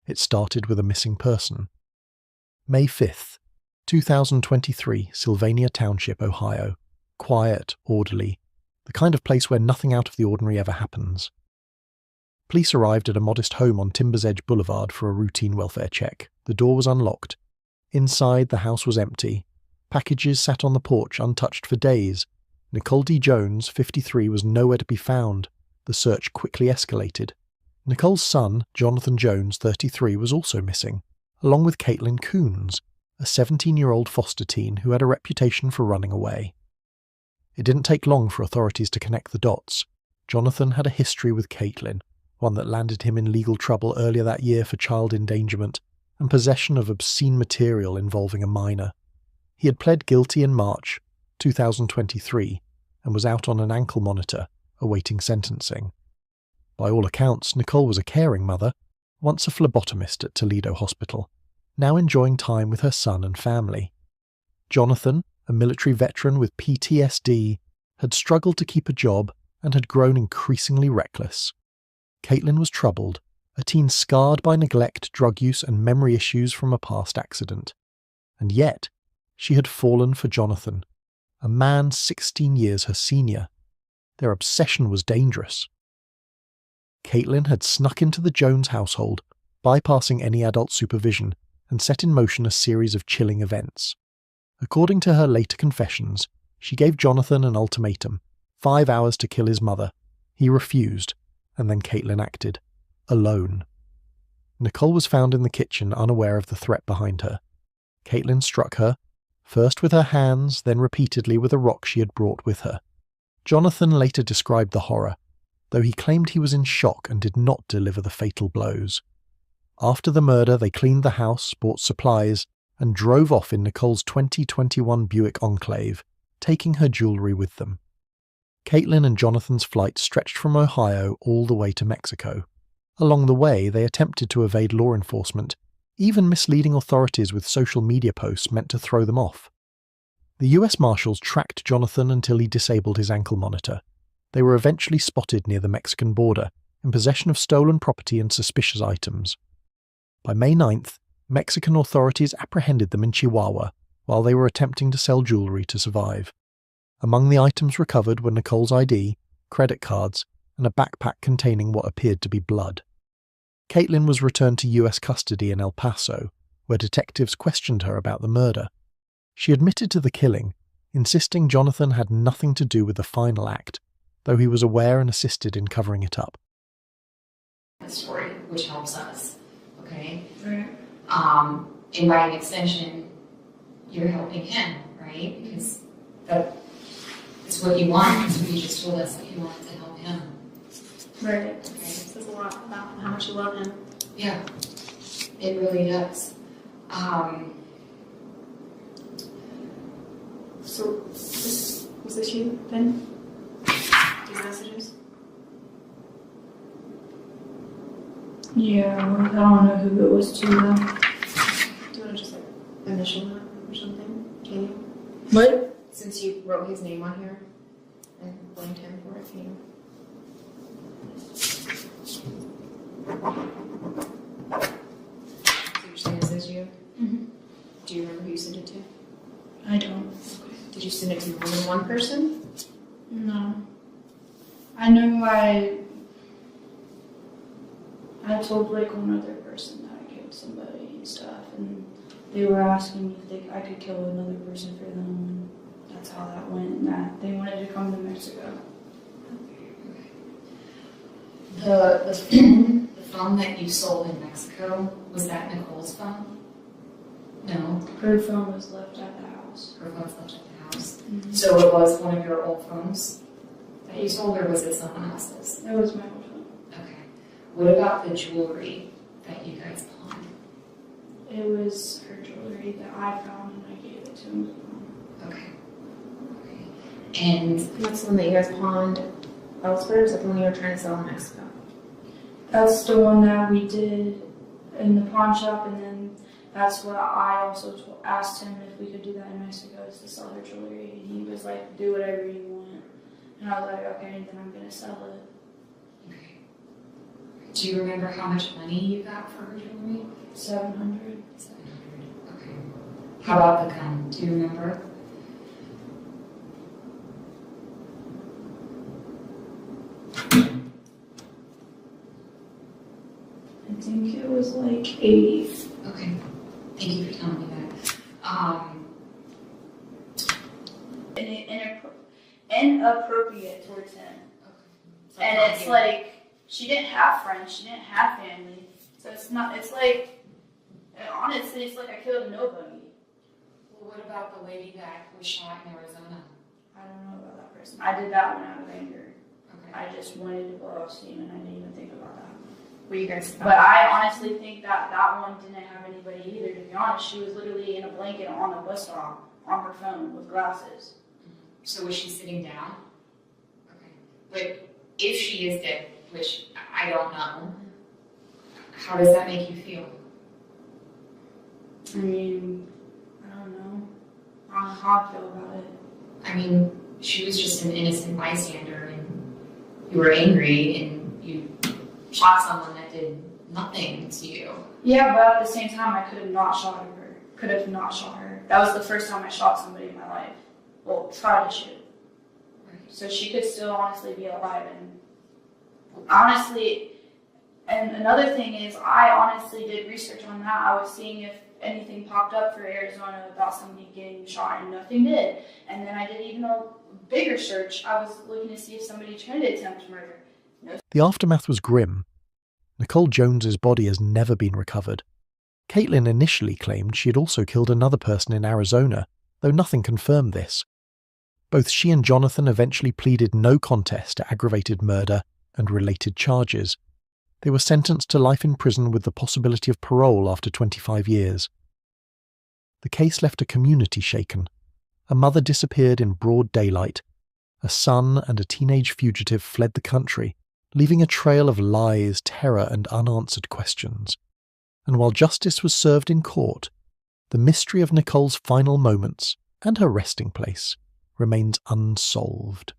it started with a missing person. May 5th, 2023, Sylvania Township, Ohio. Quiet, orderly, the kind of place where nothing out of the ordinary ever happens. Police arrived at a modest home on Timbers Edge Boulevard for a routine welfare check. The door was unlocked. Inside, the house was empty. Packages sat on the porch untouched for days. Nicole D. Jones, 53, was nowhere to be found. The search quickly escalated. Nicole's son, Jonathan Jones, 33, was also missing, along with Caitlin Coons, a 17-year-old foster teen who had a reputation for running away. It didn't take long for authorities to connect the dots. Jonathan had a history with Caitlin, one that landed him in legal trouble earlier that year for child endangerment and possession of obscene material involving a minor. He had pled guilty in March 2023 and was out on an ankle monitor, awaiting sentencing. By all accounts, Nicole was a caring mother, once a phlebotomist at Toledo Hospital, now enjoying time with her son and family. Jonathan, a military veteran with PTSD, had struggled to keep a job and had grown increasingly reckless. Caitlin was troubled, a teen scarred by neglect, drug use, and memory issues from a past accident. And yet, she had fallen for Jonathan, a man 16 years her senior. Their obsession was dangerous. Caitlin had snuck into the Jones household, bypassing any adult supervision, and set in motion a series of chilling events. According to her later confessions, she gave Jonathan an ultimatum, 5 hours to kill his mother. He refused, and then Caitlin acted, alone. Nicole was found in the kitchen, unaware of the threat behind her. Caitlin struck her, first with her hands, then repeatedly with a rock she had brought with her. Jonathan later described the horror, though he claimed he was in shock and did not deliver the fatal blows. After the murder, they cleaned the house, bought supplies, and drove off in Nicole's 2021 Buick Enclave, taking her jewellery with them. Caitlin and Jonathan's flight stretched from Ohio all the way to Mexico. Along the way, they attempted to evade law enforcement, even misleading authorities with social media posts meant to throw them off. The US Marshals tracked Jonathan until he disabled his ankle monitor. They were eventually spotted near the Mexican border, in possession of stolen property and suspicious items. By May 9th, Mexican authorities apprehended them in Chihuahua while they were attempting to sell jewellery to survive. Among the items recovered were Nicole's ID, credit cards, and a backpack containing what appeared to be blood. Caitlin was returned to US custody in El Paso, where detectives questioned her about the murder. She admitted to the killing, insisting Jonathan had nothing to do with the final act, though he was aware and assisted in covering it up. Story, which helps us, okay? Right. And by an extension, you're helping him, right? Because that's what you want, because you just told us that you wanted to help him. Right. Okay. It says a lot about how much you love him. Yeah, it really does. So, was this you then? These messages? Yeah, I don't know who it was to though. Do you want to just like initial that or something? Can you? What? Since you wrote his name on here and blamed him for it, can you? So you're saying this is you? Mm-hmm. Do you remember who you sent it to? I don't. Did you send it to more than one person? No. I know I told like one other person that I killed somebody and stuff, and they were asking if I could kill another person for them, and that's how that went, and that they wanted to come to Mexico. The phone that you sold in Mexico, was that Nicole's phone? No. Her phone was left at the house. Her phone's left at the house. Mm-hmm. So it was one of your old phones that you sold, or was it someone else's? It was my old phone. Okay. What about the jewelry that you guys pawned? It was her jewelry that I found and I gave it to him. Okay. And That's the one that you guys pawned elsewhere, or is that the one you were trying to sell in Mexico? That's the one that we did in the pawn shop, and then that's what I also asked him if we could do that in Mexico, is to sell her jewelry, and he was like, do whatever you want. And I was like, okay, then I'm going to sell it. okay. Do you remember how much money you got for her jewelry? $700. $700. Okay. How about the gun? Do you remember? I think it was like 80. Okay. Thank you for telling me that. Inappropriate towards him. Okay. And it's like, she didn't have friends, she didn't have family. So it's like, honestly, it's like I killed nobody. Well, what about the lady that was shot in Arizona? I don't know about that person. I did that one out of anger. Okay. I just wanted to blow off steam and I didn't even think about that. Were you guys? But I honestly think that that one didn't have anybody either, to be honest. She was literally in a blanket on a bus stop on her phone with glasses. So was she sitting down? Okay. But if she is dead, which I don't know, how does that make you feel? I mean, I don't know. I don't know how I feel about it. I mean, she was just an innocent bystander and you were angry and you shot someone that did nothing to you. Yeah, but at the same time, I could have not shot her. Could have not shot her. That was the first time I shot somebody in my life. Well, tried to shoot. Right. So she could still honestly be alive. And honestly, and another thing is, I honestly did research on that. I was seeing if anything popped up for Arizona about somebody getting shot, and nothing did. And then I did even a bigger search. I was looking to see if somebody tried to attempt murder. The aftermath was grim. Nicole Jones's body has never been recovered. Caitlin initially claimed she had also killed another person in Arizona, though nothing confirmed this. Both she and Jonathan eventually pleaded no contest to aggravated murder and related charges. They were sentenced to life in prison with the possibility of parole after 25 years. The case left a community shaken. A mother disappeared in broad daylight. A son and a teenage fugitive fled the country, leaving a trail of lies, terror, and unanswered questions. And while justice was served in court, the mystery of Nicole's final moments and her resting place remains unsolved.